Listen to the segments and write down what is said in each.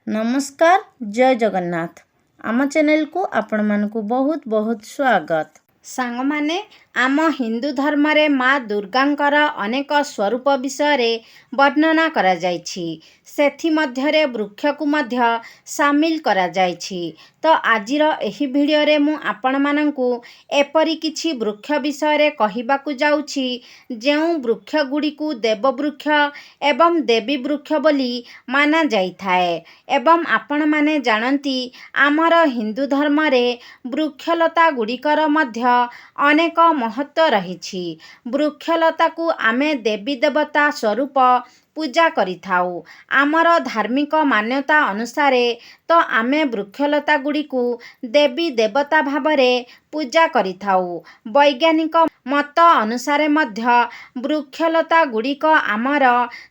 नमस्कार जय जगन्नाथ आम चैनल को आपण मानकु बहुत बहुत स्वागत। सांग माने आम हिंदू धर्म रे माँ दुर्गांकर अनेक स्वरूप विषय वर्णना करा जायछि। सेथि मध्यरे वृक्ष को मध्य सामिल करा जायछि। तो आजिर एही भिडियो रे मु आपण मानकु एपरि किछि वृक्ष विषय रे कहिबाकु जाउछि जेउ वृक्ष गुडी को देव वृक्ष एवं देवी वृक्ष बोली माना जाइथाए। एवं आपण माने जानती आमर हिंदू धर्म रे वृक्षलता गुड़िकर मध्य अनेक महत्व रहिछि। वृक्षलता को आमे देवी देवता स्वरूप पूजा करिथाउ। आमर धार्मिक मान्यता अनुसारे तो आमे वृक्षलता गुड़ी को देवी देवता भावरे पूजा करिथाउ। वैज्ञानिक मत अनुसारे मध्य वृक्षलता गुड़िक आमर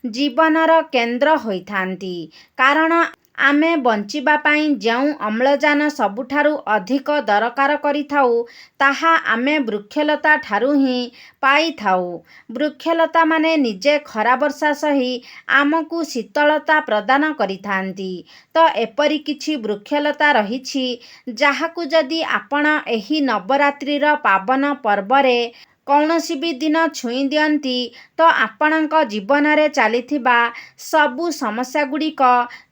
जीवनर केंद्र होइथांती। कारण आमे बंचिबा पाई जेउ अम्लजान सबुठारु अधिक दरकार करिथाउ ताहा आमे वृक्षलता ठारु ही पाई थाउ। वृक्षलता माने निजे खरा वर्षा सही आमकु शीतलता प्रदान करिथांती। तो एपरि किछि वृक्षलता रहिछि जाहाकु जदि आपण एही नवरात्रिर पावन पर्वरे कौनसी भी दिन छुई दियंती तो आपणक जीवन रे चलीथिबा सबु समस्या गुड़िक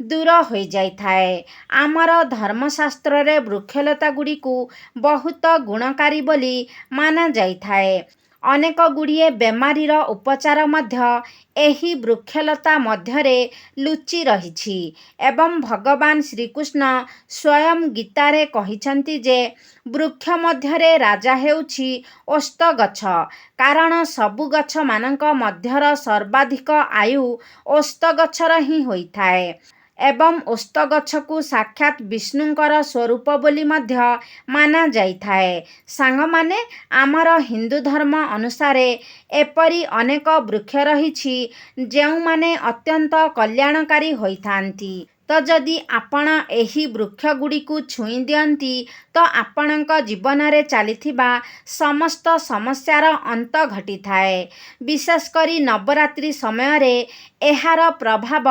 दूर हो जाइथाए। आमर धर्मशास्त्र रे वृक्षलता गुड़ी को बहुत गुणकारी बोली माना जाइथाए। अनेक गुड़िए बेमारीर उपचार मध्य एही वृक्षलता मध्यरे लुचि रहिछि। एवं भगवान श्रीकृष्ण स्वयं गीतारे कहिछन्ति जे वृक्ष मध्यरे राजा हेउछि ओस्त गछ। कारण सबु गछ मानक मध्यर सर्वाधिक आयु ओस्त गछर ही होइथाए। एवं ओस्त गछ को साक्षात विष्णुंकर स्वरूप बोली मध्य माना जाइथाए। सांग माने आमर हिंदू धर्म अनुसारे एपरि अनेक वृक्ष रहिछि जेउ माने अत्यंत कल्याणकारी होइथांती। तो जदि आपण एही वृक्ष गुड़ी को छुई दियंती तो आपणक जीवन रे चलीथिबा समस्त समस्यार अंत घटी थाए। विशेष करी नवरात्रि समय रे एहार प्रभाव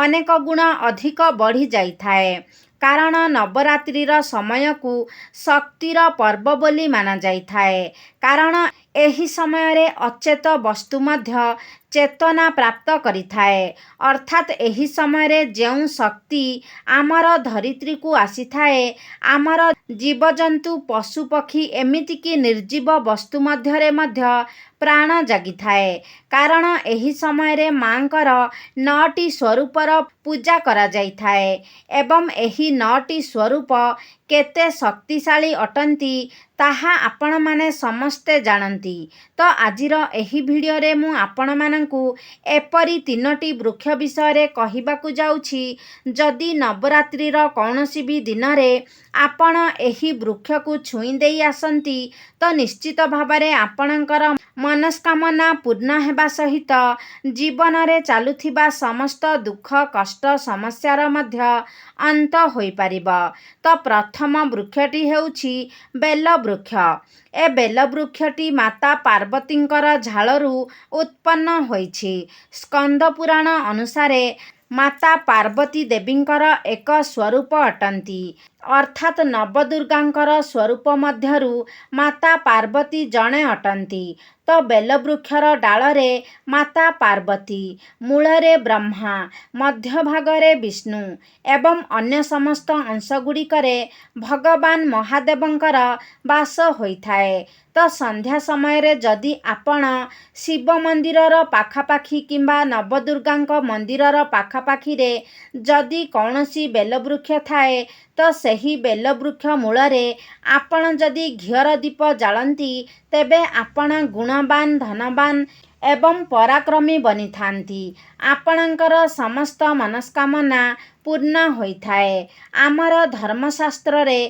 अनेक गुण अधिक बढ़ी जाइथाए। कारण नवरात्रिर समय को शक्तिर पर्व बोली माना जाइथाए। कारण एही समय रे अचेत वस्तु मध्य चेतना प्राप्त करिथाए। अर्थात एही समय रे जेउ शक्ति आमर धरित्री को आसी थाए आमर जीवजंतु पशु पक्षी एमिति की निर्जीव वस्तु मध्यरे मध्य प्राण जागी थाए। कारण एही समय रे मांकर 9टी स्वरूपर पूजा करा जाइथाए। एवं एही 9टी स्वरूप केते शक्तिशाली अटंती ताहा आपण माने समस्ते जानती। तो आजिर एही भिडियो रे मु आपण मानकु एपरि 3टी वृक्ष विषय रे कहिबाकु जाउछि। जदि नवरात्रिर कौनसी भी दिन रे आपण एही वृक्ष को छुई देई आसंती तो निश्चित भावरे आपणकर मनस्कामना पूर्ण हेबा सहित जीवन रे चालुथिबा समस्त दुख कष्ट समस्यार मध्य अंत होई परिबा। तो प्रथम वृक्षटी हेउछि बेल वृक्ष। ए बेल वृक्षटी माता पार्वतींकर झालरू उत्पन्न होइछि। स्कंद पुराण अनुसारे माता पार्वती देवींकर एक स्वरूप अटंती। अर्थात नवदुर्गांकर स्वरूप मध्यरु माता पार्वती जणे अटंती। तो बेल वृक्षर डालरे माता पार्वती, मूलरे ब्रह्मा, मध्य भागरे विष्णु एवं अन्य समस्त अंश गुड़िकरे भगवान महादेवंकर वास होइथाए। तो संध्या समय रे जदि आपण शिव मंदिरर पाखापाखी किंबा नवदुर्गांक मंदिरर पाखापाखी रे जदि कौनसी बेल वृक्ष थाए तो सही बेल वृक्ष मूलरे आपण जदि घियर दीप जालंती तेबे आपण गुणवान धनवान एवं पराक्रमी बनी थांती। आपणकर समस्त मनस्कामना पूर्ण होइथाए। आमर धर्मशास्त्र रे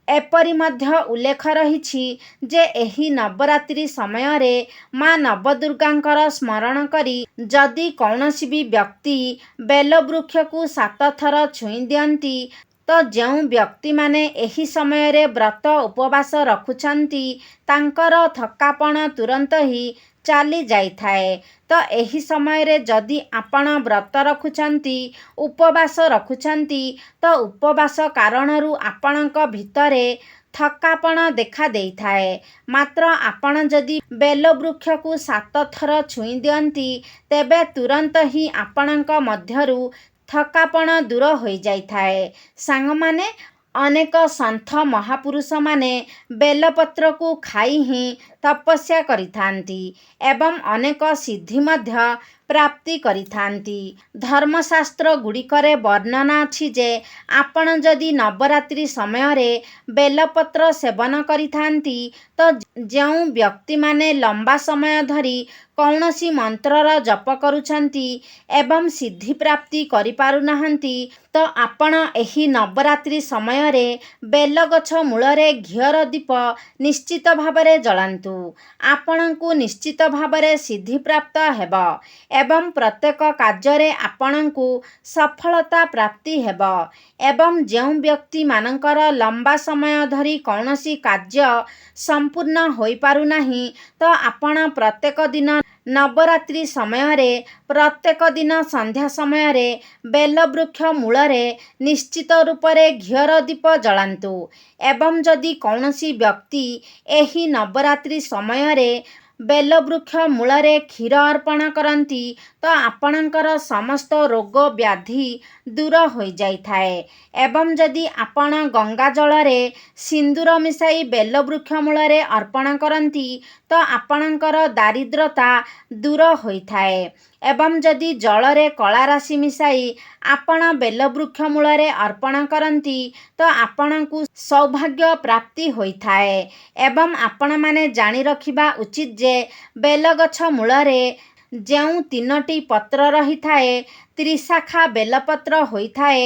एपरि मध्य उल्लेख रहिछि जे एही नवरात्रि समय रे माँ नवदुर्गांकर स्मरण करी जदि कौनसी भी व्यक्ति बेल वृक्ष को 7 थर छुई दियंती तो जेउ व्यक्ति माने एही समय रे व्रत उपवास रखुछंती तांकर थकापण तुरंत ही ଚାଲି ଯାଇଥାଏ। ତ ଏହି ସମୟରେ ଯଦି ଆପଣ ବ୍ରତ ରଖୁଛନ୍ତି, ଉପବାସ ରଖୁଛନ୍ତି, ତ ଉପବାସ କାରଣରୁ ଆପଣଙ୍କ ଭିତରେ ଥକାପଣ ଦେଖା ଦେଇଥାଏ। ମାତ୍ର ଆପଣ ଯଦି ବେଲବୃକ୍ଷକୁ 7 ଥର ଛୁଇଁ ଦିଅନ୍ତି, ତେବେ ତୁରନ୍ତ ହିଁ ଆପଣଙ୍କ ମଧ୍ୟରୁ ଥକାପଣ ଦୂର ହୋଇଯାଇଥାଏ। ସାଙ୍ଗମାନେ, ଅନେକ ସନ୍ଥ ମହାପୁରୁଷମାନେ ବେଲପତ୍ରକୁ ଖାଇ ହିଁ ତପସ୍ୟା କରିଥାନ୍ତି ଏବଂ ଅନେକ ସିଦ୍ଧି ମଧ୍ୟ ପ୍ରାପ୍ତି କରିଥାନ୍ତି। ଧର୍ମଶାସ୍ତ୍ର ଗୁଡ଼ିକରେ ବର୍ଣ୍ଣନା ଅଛି ଯେ ଆପଣ ଯଦି ନବରାତ୍ରି ସମୟରେ ବେଲପତ୍ର ସେବନ କରିଥାନ୍ତି, ତ ଯେଉଁ ବ୍ୟକ୍ତିମାନେ ଲମ୍ବା ସମୟ ଧରି କୌଣସି ମନ୍ତ୍ରର ଜପ କରୁଛନ୍ତି ଏବଂ ସିଦ୍ଧି ପ୍ରାପ୍ତି କରିପାରୁନାହାନ୍ତି, ତ ଆପଣ ଏହି ନବରାତ୍ରି ସମୟରେ ବେଲଗଛ ମୂଳରେ ଘିଅର ଦୀପ ନିଶ୍ଚିତ ଭାବରେ ଜଳାନ୍ତୁ। ଆପଣଙ୍କୁ ନିଶ୍ଚିତ ଭାବରେ ସିଦ୍ଧିପ୍ରାପ୍ତ ହେବ ଏବଂ ପ୍ରତ୍ୟେକ କାର୍ଯ୍ୟରେ ଆପଣଙ୍କୁ ସଫଳତା ପ୍ରାପ୍ତି ହେବ। ଏବଂ ଯେଉଁ ବ୍ୟକ୍ତିମାନଙ୍କର ଲମ୍ବା ସମୟ ଧରି କୌଣସି କାର୍ଯ୍ୟ ସମ୍ପୂର୍ଣ୍ଣ ହୋଇପାରୁନାହିଁ, ତ ଆପଣ ପ୍ରତ୍ୟେକ ଦିନ ନବରାତ୍ରି ସମୟରେ ପ୍ରତ୍ୟେକ ଦିନ ସନ୍ଧ୍ୟା ସମୟରେ ବେଲବୃକ୍ଷ ମୂଳରେ ନିଶ୍ଚିତ ରୂପରେ ଘିଅର ଦୀପ ଜଳାନ୍ତୁ। ଏବଂ ଯଦି କୌଣସି ବ୍ୟକ୍ତି ଏହି ନବରାତ୍ରି ସମୟରେ ବେଲବୃକ୍ଷ ମୂଳରେ କ୍ଷୀର ଅର୍ପଣ କରନ୍ତି, ତ ଆପଣଙ୍କର ସମସ୍ତ ରୋଗ ବ୍ୟାଧି ଦୂର ହୋଇଯାଇଥାଏ। ଏବଂ ଯଦି ଆପଣ ଗଙ୍ଗା ଜଳରେ ସିନ୍ଦୁର ମିଶାଇ ବେଲବୃକ୍ଷ ମୂଳରେ ଅର୍ପଣ କରନ୍ତି, ତ ଆପଣଙ୍କର ଦାରିଦ୍ରତା ଦୂର ହୋଇଥାଏ। ଏବଂ ଯଦି ଜଳରେ କଳାରାଶି ମିଶାଇ ଆପଣ ବେଲବୃକ୍ଷ ମୂଳରେ ଅର୍ପଣ କରନ୍ତି, ତ ଆପଣଙ୍କୁ ସୌଭାଗ୍ୟ ପ୍ରାପ୍ତି ହୋଇଥାଏ। ଏବଂ ଆପଣମାନେ ଜାଣି ରଖିବା ଉଚିତ ଯେ ବେଲଗଛ ମୂଳରେ ଯେଉଁ 3ଟି ପତ୍ର ରହିଥାଏ, ତ୍ରିଶାଖା ବେଲପତ୍ର ହୋଇଥାଏ।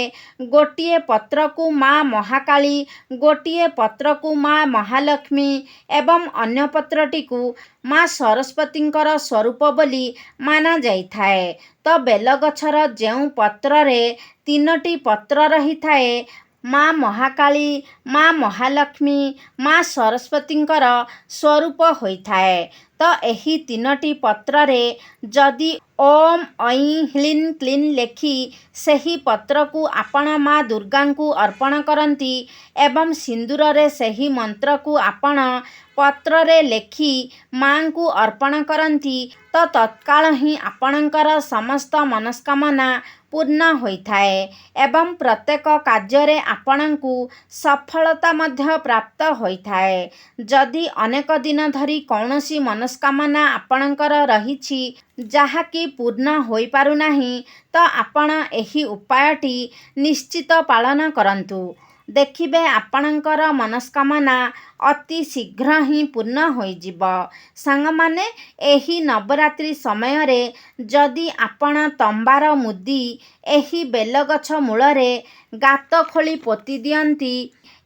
ଗୋଟିଏ ପତ୍ରକୁ ମା ମହାକାଳୀ, ଗୋଟିଏ ପତ୍ରକୁ ମା ମହାଲକ୍ଷ୍ମୀ ଏବଂ ଅନ୍ୟ ପତ୍ରଟିକୁ ମା ସରସ୍ୱତୀଙ୍କର ସ୍ୱରୂପ ବୋଲି ମାନାଯାଇଥାଏ। ତ ବେଲଗଛର ଯେଉଁ ପତ୍ରରେ 3ଟି ପତ୍ର ରହିଥାଏ, ମା ମହାକାଳୀ, ମା ମହାଲକ୍ଷ୍ମୀ, ମା ସରସ୍ୱତୀଙ୍କର ସ୍ୱରୂପ ହୋଇଥାଏ। ତ ଏହି 3ଟି ପତ୍ରରେ ଯଦି ଓମ୍ ଐଂ ହ୍ଲିଂ କ୍ଲିଂ ଲେଖି ସେହି ପତ୍ରକୁ ଆପଣ ମା ଦୁର୍ଗାଙ୍କୁ ଅର୍ପଣ କରନ୍ତି ଏବଂ ସିନ୍ଦୁରରେ ସେହି ମନ୍ତ୍ରକୁ ଆପଣ ପତ୍ରରେ ଲେଖି ମାଙ୍କୁ ଅର୍ପଣ କରନ୍ତି, ତ ତତ୍କାଳ ହିଁ ଆପଣଙ୍କର ସମସ୍ତ ମନସ୍କାମନା ପୂର୍ଣ୍ଣ ହୋଇଥାଏ ଏବଂ ପ୍ରତ୍ୟେକ କାର୍ଯ୍ୟରେ ଆପଣଙ୍କୁ ସଫଳତା ମଧ୍ୟ ପ୍ରାପ୍ତ ହୋଇଥାଏ। ଯଦି ଅନେକ ଦିନ ଧରି କୌଣସି ମନସ୍କାମନା ଆପଣଙ୍କର ରହିଛି ଯାହାକି ପୂର୍ଣ୍ଣ ହୋଇପାରୁନାହିଁ, ତ ଆପଣ ଏହି ଉପାୟଟି ନିଶ୍ଚିତ ପାଳନ କରନ୍ତୁ। ଦେଖିବେ ଆପଣଙ୍କର ମନସ୍କାମନା ଅତି ଶୀଘ୍ର ହିଁ ପୂର୍ଣ୍ଣ ହୋଇଯିବ। ସାଙ୍ଗମାନେ, ଏହି ନବରାତ୍ରି ସମୟରେ ଯଦି ଆପଣ ତମ୍ବାର ମୁଦି ଏହି ବେଲଗଛ ମୂଳରେ ଗାତ ଖୋଳି ପୋତି ଦିଅନ୍ତି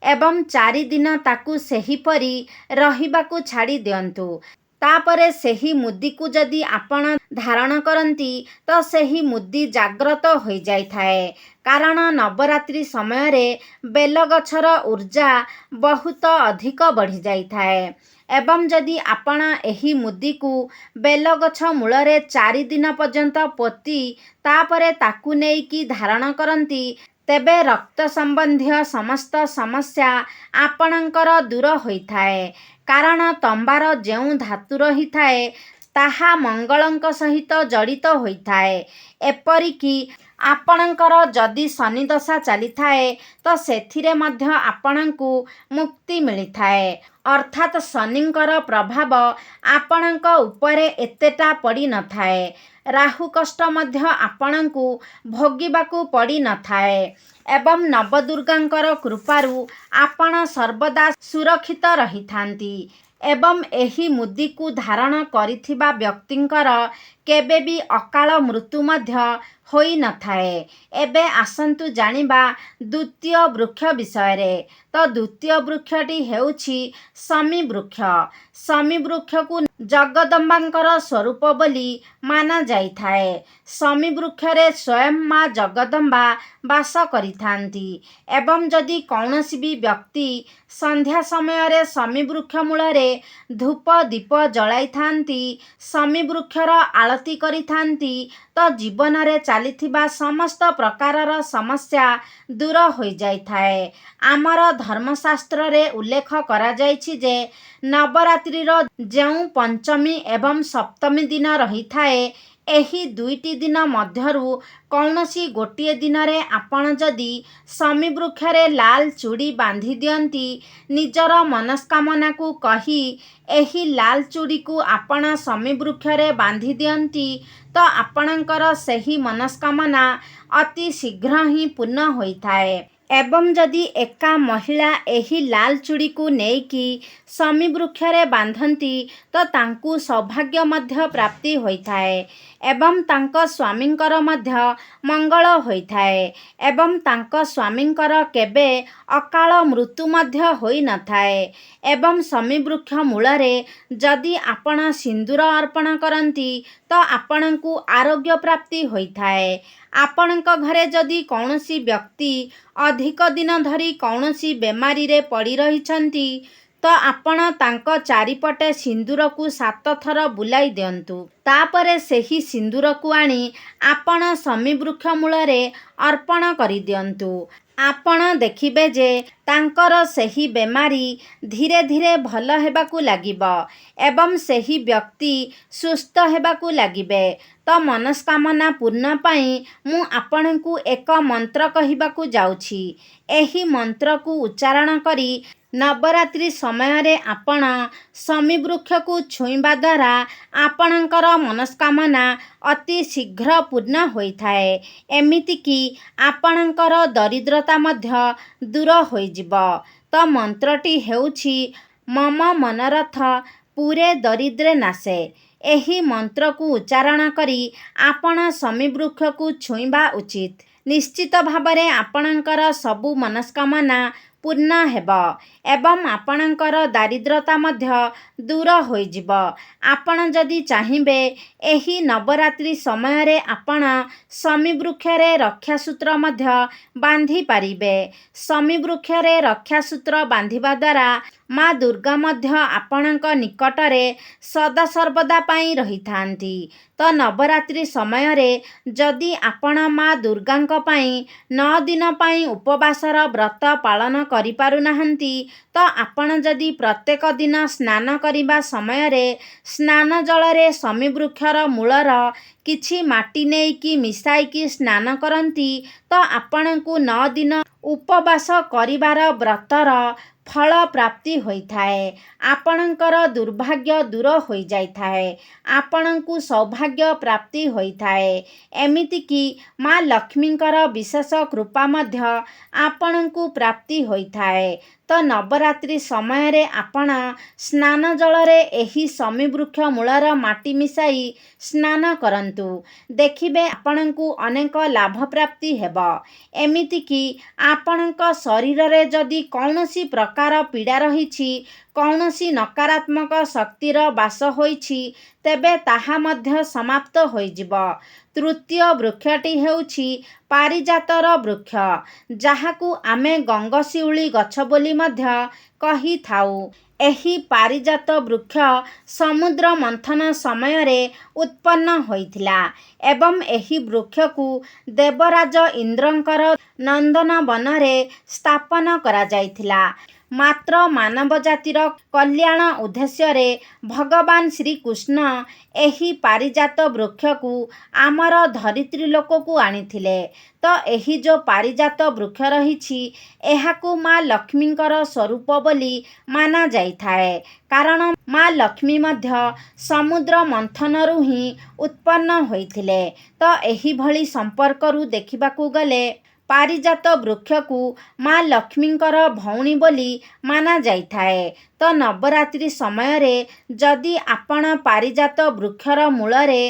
ଏବଂ 4 ଦିନ ତାକୁ ସେହିପରି ରହିବାକୁ ଛାଡ଼ି ଦିଅନ୍ତୁ, ତାପରେ ସେହି ମୁଦିକୁ ଯଦି ଆପଣ ଧାରଣ କରନ୍ତି, ତ ସେହି ମୁଦି ଜାଗ୍ରତ ହୋଇଯାଇଥାଏ। କାରଣ ନବରାତ୍ରି ସମୟରେ ବେଲଗଛର ଊର୍ଜା ବହୁତ ଅଧିକ ବଢ଼ିଯାଇଥାଏ। ଏବଂ ଯଦି ଆପଣ ଏହି ମୁଦିକୁ ବେଲଗଛ ମୂଳରେ 4 ଦିନ ପର୍ଯ୍ୟନ୍ତ ପୋତି ତାପରେ ତାକୁ ନେଇକି ଧାରଣ କରନ୍ତି, ତେବେ ରକ୍ତ ସମ୍ବନ୍ଧୀୟ ସମସ୍ତ ସମସ୍ୟା ଆପଣଙ୍କର ଦୂର ହୋଇଥାଏ। କାରଣ ତମ୍ବାର ଯେଉଁ ଧାତୁ ରହିଥାଏ, ତାହା ମଙ୍ଗଳଙ୍କ ସହିତ ଜଡ଼ିତ ହୋଇଥାଏ। ଏପରିକି ଆପଣଙ୍କର ଯଦି ଶନିଦଶା ଚାଲିଥାଏ, ତ ସେଥିରେ ମଧ୍ୟ ଆପଣଙ୍କୁ ମୁକ୍ତି ମିଳିଥାଏ। ଅର୍ଥାତ୍ ଶନିଙ୍କର ପ୍ରଭାବ ଆପଣଙ୍କ ଉପରେ ଏତେଟା ପଡ଼ିନଥାଏ। ରାହୁ କଷ୍ଟ ମଧ୍ୟ ଆପଣଙ୍କୁ ଭୋଗିବାକୁ ପଡ଼ିନଥାଏ ଏବଂ ନବଦୁର୍ଗାଙ୍କର କୃପାରୁ ଆପଣ ସର୍ବଦା ସୁରକ୍ଷିତ ରହିଥାନ୍ତି। ଏବଂ ଏହି ମୁଦିକୁ ଧାରଣ କରିଥିବା ବ୍ୟକ୍ତିଙ୍କର କେବେ ବି ଅକାଳ ମୃତ୍ୟୁ ମଧ୍ୟ ହୋଇନଥାଏ। ଏବେ ଆସନ୍ତୁ ଜାଣିବା ଦ୍ୱିତୀୟ ବୃକ୍ଷ ବିଷୟରେ। ତ ଦ୍ୱିତୀୟ ବୃକ୍ଷଟି ହେଉଛି ଶମୀ ବୃକ୍ଷ। ଶମୀ ବୃକ୍ଷକୁ ଜଗଦମ୍ବାଙ୍କର ସ୍ୱରୂପ ବୋଲି ମାନାଯାଇଥାଏ। ଶମୀ ବୃକ୍ଷରେ ସ୍ୱୟଂ ମା ଜଗଦମ୍ବା ବାସ କରିଥାନ୍ତି ଏବଂ ଯଦି କୌଣସି ବି ବ୍ୟକ୍ତି ସନ୍ଧ୍ୟା ସମୟରେ ଶମୀ ବୃକ୍ଷ ମୂଳରେ ଧୂପ ଦୀପ ଜଳାଇଥାନ୍ତି, ଶମୀ ବୃକ୍ଷର ଆଳତି କରିଥାନ୍ତି, ତ ଜୀବନରେ ଚାଲିଥିବା ସମସ୍ତ ପ୍ରକାରର ସମସ୍ୟା ଦୂର ହୋଇଯାଇଥାଏ। ଆମର ଧର୍ମଶାସ୍ତ୍ରରେ ଉଲ୍ଲେଖ କରାଯାଇଛି ଯେ ନବରାତ୍ରିର ଯେଉଁ ପଞ୍ଚମୀ ଏବଂ ସପ୍ତମୀ ଦିନ ରହିଥାଏ, ଏହି ଦୁଇଟି ଦିନ ମଧ୍ୟରୁ କୌଣସି ଗୋଟିଏ ଦିନରେ ଆପଣ ଯଦି ଶମୀ ବୃକ୍ଷରେ ଲାଲ ଚୁଡ଼ି ବାନ୍ଧି ଦିଅନ୍ତି, ନିଜର ମନସ୍କାମନାକୁ କହି ଏହି ଲାଲ ଚୁଡ଼ିକୁ ଆପଣ ଶମୀ ବୃକ୍ଷରେ ବାନ୍ଧି ଦିଅନ୍ତି, ତ ଆପଣଙ୍କର ସେହି ମନସ୍କାମନା ଅତି ଶୀଘ୍ର ହିଁ ପୂର୍ଣ୍ଣ ହୋଇଥାଏ। ଏବଂ ଯଦି ଏକା ମହିଳା ଏହି ଲାଲ ଚୁଡ଼ିକୁ ନେଇକି ଶମୀ ବୃକ୍ଷରେ ବାନ୍ଧନ୍ତି, ତ ତାଙ୍କୁ ସୌଭାଗ୍ୟ ମଧ୍ୟ ପ୍ରାପ୍ତି ହୋଇଥାଏ ଏବଂ ତାଙ୍କ ସ୍ୱାମୀଙ୍କର ମଧ୍ୟ ମଙ୍ଗଳ ହୋଇଥାଏ ଏବଂ ତାଙ୍କ ସ୍ୱାମୀଙ୍କର କେବେ ଅକାଳ ମୃତ୍ୟୁ ମଧ୍ୟ ହୋଇନଥାଏ। ଏବଂ ଶମୀ ବୃକ୍ଷ ମୂଳରେ ଯଦି ଆପଣ ସିନ୍ଦୁର ଅର୍ପଣ କରନ୍ତି, ତ ଆପଣଙ୍କୁ ଆରୋଗ୍ୟ ପ୍ରାପ୍ତି ହୋଇଥାଏ। ଆପଣଙ୍କ ଘରେ ଯଦି କୌଣସି ବ୍ୟକ୍ତି ଅଧିକ ଦିନ ଧରି କୌଣସି ବେମାରୀରେ ପଡ଼ି ରହିଛନ୍ତି, ତ ଆପଣ ତାଙ୍କ ଚାରିପଟେ ସିନ୍ଦୁରକୁ 7 ଥର ବୁଲାଇ ଦିଅନ୍ତୁ। ତାପରେ ସେହି ସିନ୍ଦୁରକୁ ଆଣି ଆପଣ ଶମୀ ବୃକ୍ଷ ମୂଳରେ ଅର୍ପଣ କରିଦିଅନ୍ତୁ। ଆପଣ ଦେଖିବେ ଯେ ତାଙ୍କର ସେହି ବେମାରୀ ଧୀରେ ଧୀରେ ଭଲ ହେବାକୁ ଲାଗିବ ଏବଂ ସେହି ବ୍ୟକ୍ତି ସୁସ୍ଥ ହେବାକୁ ଲାଗିବେ। ତ ମନସ୍କାମନା ପୂର୍ଣ୍ଣ ପାଇଁ ମୁଁ ଆପଣଙ୍କୁ ଏକ ମନ୍ତ୍ର କହିବାକୁ ଯାଉଛି। ଏହି ମନ୍ତ୍ରକୁ ଉଚ୍ଚାରଣ କରି ନବରାତ୍ରି ସମୟରେ ଆପଣ ଶମୀ ବୃକ୍ଷକୁ ଛୁଇଁବା ଦ୍ୱାରା ଆପଣଙ୍କର ମନସ୍କାମନା ଅତି ଶୀଘ୍ର ପୂର୍ଣ୍ଣ ହୋଇଥାଏ। ଏମିତିକି ଆପଣଙ୍କର ଦରିଦ୍ରତା ମଧ୍ୟ ଦୂର ହୋଇଯିବ। ତ ମନ୍ତ୍ରଟି ହେଉଛି ମମ ମନୋରଥ ପୁରେ ଦରିଦ୍ରେ ନାଶେ। ଏହି ମନ୍ତ୍ରକୁ ଉଚ୍ଚାରଣ କରି ଆପଣ ଶମୀ ବୃକ୍ଷକୁ ଛୁଇଁବା ଉଚିତ। ନିଶ୍ଚିତ ଭାବରେ ଆପଣଙ୍କର ସବୁ ମନସ୍କାମନା ପୂର୍ଣ୍ଣ ହେବ ଏବଂ ଆପଣଙ୍କର ଦାରିଦ୍ରତା ମଧ୍ୟ ଦୂର ହୋଇଯିବ। ଆପଣ ଯଦି ଚାହିଁବେ ଏହି ନବରାତ୍ରି ସମୟରେ ଆପଣ ଶମୀ ବୃକ୍ଷରେ ରକ୍ଷାସୂତ୍ର ମଧ୍ୟ ବାନ୍ଧି ପାରିବେ। ଶମୀ ବୃକ୍ଷରେ ରକ୍ଷାସୂତ୍ର ବାନ୍ଧିବା ଦ୍ୱାରା ମା ଦୁର୍ଗା ମଧ୍ୟ ଆପଣଙ୍କ ନିକଟରେ ସଦାସର୍ବଦା ପାଇଁ ରହିଥାନ୍ତି। ତ ନବରାତ୍ରି ସମୟରେ ଯଦି ଆପଣ ମା ଦୁର୍ଗାଙ୍କ ପାଇଁ 9 ଦିନ ପାଇଁ ଉପବାସର ବ୍ରତ ପାଳନ କରିପାରୁନାହାନ୍ତି, ତ ଆପଣ ଯଦି ପ୍ରତ୍ୟେକ ଦିନ ସ୍ନାନ କରିବା ସମୟରେ ସ୍ନାନ ଜଳରେ ଶମୀ ବୃକ୍ଷର ମୂଳର କିଛି ମାଟି ନେଇକି ମିଶାଇକି ସ୍ନାନ କରନ୍ତି, ତ ଆପଣଙ୍କୁ 9 ଦିନ ଉପବାସ କରିବାର ବ୍ରତର ଫଳ ପ୍ରାପ୍ତି ହୋଇଥାଏ। ଆପଣଙ୍କର ଦୁର୍ଭାଗ୍ୟ ଦୂର ହୋଇଯାଇଥାଏ। ଆପଣଙ୍କୁ ସୌଭାଗ୍ୟ ପ୍ରାପ୍ତି ହୋଇଥାଏ। ଏମିତିକି ମା ଲକ୍ଷ୍ମୀଙ୍କର ବିଶେଷ କୃପା ମଧ୍ୟ ଆପଣଙ୍କୁ ପ୍ରାପ୍ତି ହୋଇଥାଏ। ତ ନବରାତ୍ରି ସମୟରେ ଆପଣ ସ୍ନାନ ଜଳରେ ଏହି ଶମୀ ବୃକ୍ଷ ମୂଳର ମାଟି ମିଶାଇ ସ୍ନାନ କରନ୍ତୁ। ଦେଖିବେ ଆପଣଙ୍କୁ ଅନେକ ଲାଭ ପ୍ରାପ୍ତି ହେବ। ଏମିତିକି ଆପଣଙ୍କ ଶରୀରରେ ଯଦି କୌଣସି ପ୍ରକାର ପୀଡ଼ା ରହିଛି, କୌଣସି ନକାରାତ୍ମକ ଶକ୍ତିର ବାସ ହୋଇଛି, ତେବେ ତାହା ମଧ୍ୟ ସମାପ୍ତ ହୋଇଯିବ। ତୃତୀୟ ବୃକ୍ଷଟି ହେଉଛି ପାରିଜାତର ବୃକ୍ଷ, ଯାହାକୁ ଆମେ ଗଙ୍ଗଶିଉଳି ଗଛ ବୋଲି ମଧ୍ୟ କହିଥାଉ। ଏହି ପାରିଜାତ ବୃକ୍ଷ ସମୁଦ୍ର ମନ୍ଥନ ସମୟରେ ଉତ୍ପନ୍ନ ହୋଇଥିଲା ଏବଂ ଏହି ବୃକ୍ଷକୁ ଦେବରାଜ ଇନ୍ଦ୍ରଙ୍କର ନନ୍ଦନବନରେ ସ୍ଥାପନ କରାଯାଇଥିଲା। ମାତ୍ର ମାନବ ଜାତିର କଲ୍ୟାଣ ଉଦ୍ଦେଶ୍ୟରେ ଭଗବାନ ଶ୍ରୀକୃଷ୍ଣ ଏହି ପାରିଜାତ ବୃକ୍ଷକୁ ଆମର ଧରିତ୍ରୀ ଲୋକକୁ ଆଣିଥିଲେ। ତ ଏହି ଯେଉଁ ପାରିଜାତ ବୃକ୍ଷ ରହିଛି, ଏହାକୁ ମା ଲକ୍ଷ୍ମୀଙ୍କର ସ୍ୱରୂପ ବୋଲି ମାନାଯାଇଥାଏ। କାରଣ ମା ଲକ୍ଷ୍ମୀ ମଧ୍ୟ ସମୁଦ୍ର ମନ୍ଥନରୁ ହିଁ ଉତ୍ପନ୍ନ ହୋଇଥିଲେ। ତ ଏହିଭଳି ସମ୍ପର୍କରୁ ଦେଖିବାକୁ ଗଲେ ପାରିଜାତ ବୃକ୍ଷକୁ ମା ଲକ୍ଷ୍ମୀଙ୍କର ଭଉଣୀ ବୋଲି ମାନାଯାଇଥାଏ। ତ ନବରାତ୍ରି ସମୟରେ ଯଦି ଆପଣ ପାରିଜାତ ବୃକ୍ଷର ମୂଳରେ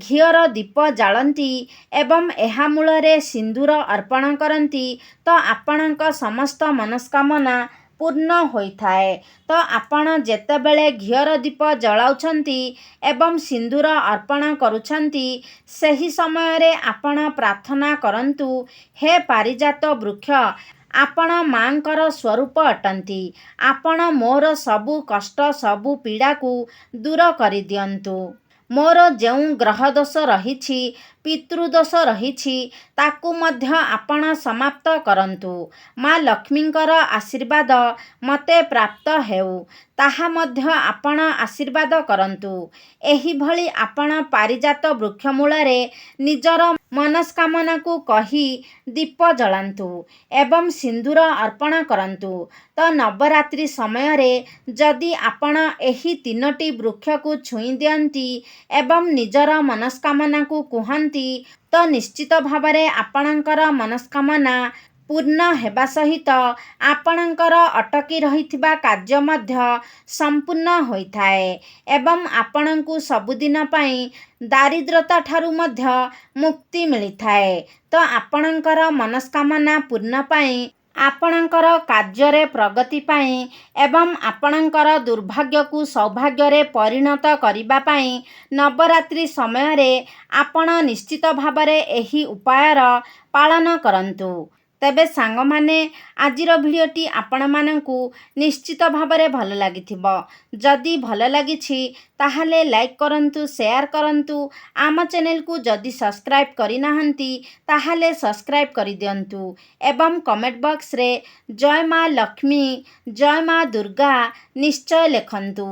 ଘିଅର ଦୀପ ଜାଳନ୍ତି ଏବଂ ଏହା ମୂଳରେ ସିନ୍ଦୂର ଅର୍ପଣ କରନ୍ତି ତ ଆପଣଙ୍କ ସମସ୍ତ ମନସ୍କାମନା ପୂର୍ଣ୍ଣ ହୋଇଥାଏ। ତ ଆପଣ ଯେତେବେଳେ ଘିଅର ଦୀପ ଜଳାଉଛନ୍ତି ଏବଂ ସିନ୍ଦୂର ଅର୍ପଣ କରୁଛନ୍ତି ସେହି ସମୟରେ ଆପଣ ପ୍ରାର୍ଥନା କରନ୍ତୁ, ହେ ପାରିଜାତ ବୃକ୍ଷ, ଆପଣ ମାଙ୍କର ସ୍ୱରୂପ ଅଟନ୍ତି। ଆପଣ ମୋର ସବୁ କଷ୍ଟ ସବୁ ପୀଡ଼ାକୁ ଦୂର କରିଦିଅନ୍ତୁ। ମୋର ଯେଉଁ ଗ୍ରହ ଦୋଷ ରହିଛି, ପିତୃଦୋଷ ରହିଛି ତାକୁ ମଧ୍ୟ ଆପଣ ସମାପ୍ତ କରନ୍ତୁ। ମା ଲକ୍ଷ୍ମୀଙ୍କର ଆଶୀର୍ବାଦ ମୋତେ ପ୍ରାପ୍ତ ହେଉ ତାହା ମଧ୍ୟ ଆପଣ ଆଶୀର୍ବାଦ କରନ୍ତୁ। ଏହିଭଳି ଆପଣ ପାରିଜାତ ବୃକ୍ଷ ମୂଳରେ ନିଜର ମନସ୍କାମନାକୁ କହି ଦୀପ ଜଳାନ୍ତୁ ଏବଂ ସିନ୍ଦୂର ଅର୍ପଣ କରନ୍ତୁ। ତ ନବରାତ୍ରି ସମୟରେ ଯଦି ଆପଣ ଏହି 3ଟି ବୃକ୍ଷକୁ ଛୁଇଁ ଦିଅନ୍ତି ଏବଂ ନିଜର ମନସ୍କାମନାକୁ କୁହନ୍ତି ତ ନିଶ୍ଚିତ ଭାବରେ ଆପଣଙ୍କର ମନସ୍କାମନା ପୂର୍ଣ୍ଣ ହେବା ସହିତ ଆପଣଙ୍କର ଅଟକି ରହିଥିବା କାର୍ଯ୍ୟ ମଧ୍ୟ ସମ୍ପୂର୍ଣ୍ଣ ହୋଇଥାଏ ଏବଂ ଆପଣଙ୍କୁ ସବୁଦିନ ପାଇଁ ଦାରିଦ୍ର୍ୟତାଠାରୁ ମଧ୍ୟ ମୁକ୍ତି ମିଳିଥାଏ। ତ ଆପଣଙ୍କର ମନସ୍କାମନା ପୂର୍ଣ୍ଣ ପାଇଁ, ଆପଣଙ୍କର କାର୍ଯ୍ୟରେ ପ୍ରଗତି ପାଇଁ ଏବଂ ଆପଣଙ୍କର ଦୁର୍ଭାଗ୍ୟକୁ ସୌଭାଗ୍ୟରେ ପରିଣତ କରିବା ପାଇଁ ନବରାତ୍ରି ସମୟରେ ଆପଣ ନିଶ୍ଚିତ ଭାବରେ ଏହି ଉପାୟର ପାଳନ କରନ୍ତୁ। ତେବେ ସାଙ୍ଗମାନେ, ଆଜିର ଭିଡ଼ିଓଟି ଆପଣମାନଙ୍କୁ ନିଶ୍ଚିତ ଭାବରେ ଭଲ ଲାଗିଥିବ। ଯଦି ଭଲ ଲାଗିଛି ତାହେଲେ ଲାଇକ୍ କରନ୍ତୁ, ସେୟାର କରନ୍ତୁ। ଆମ ଚ୍ୟାନେଲକୁ ଯଦି ସବସ୍କ୍ରାଇବ୍ କରିନାହାନ୍ତି ତାହେଲେ ସବସ୍କ୍ରାଇବ୍ କରିଦିଅନ୍ତୁ ଏବଂ କମେଣ୍ଟ ବକ୍ସରେ ଜୟ ମା ଲକ୍ଷ୍ମୀ, ଜୟ ମା ଦୁର୍ଗା ନିଶ୍ଚୟ ଲେଖନ୍ତୁ।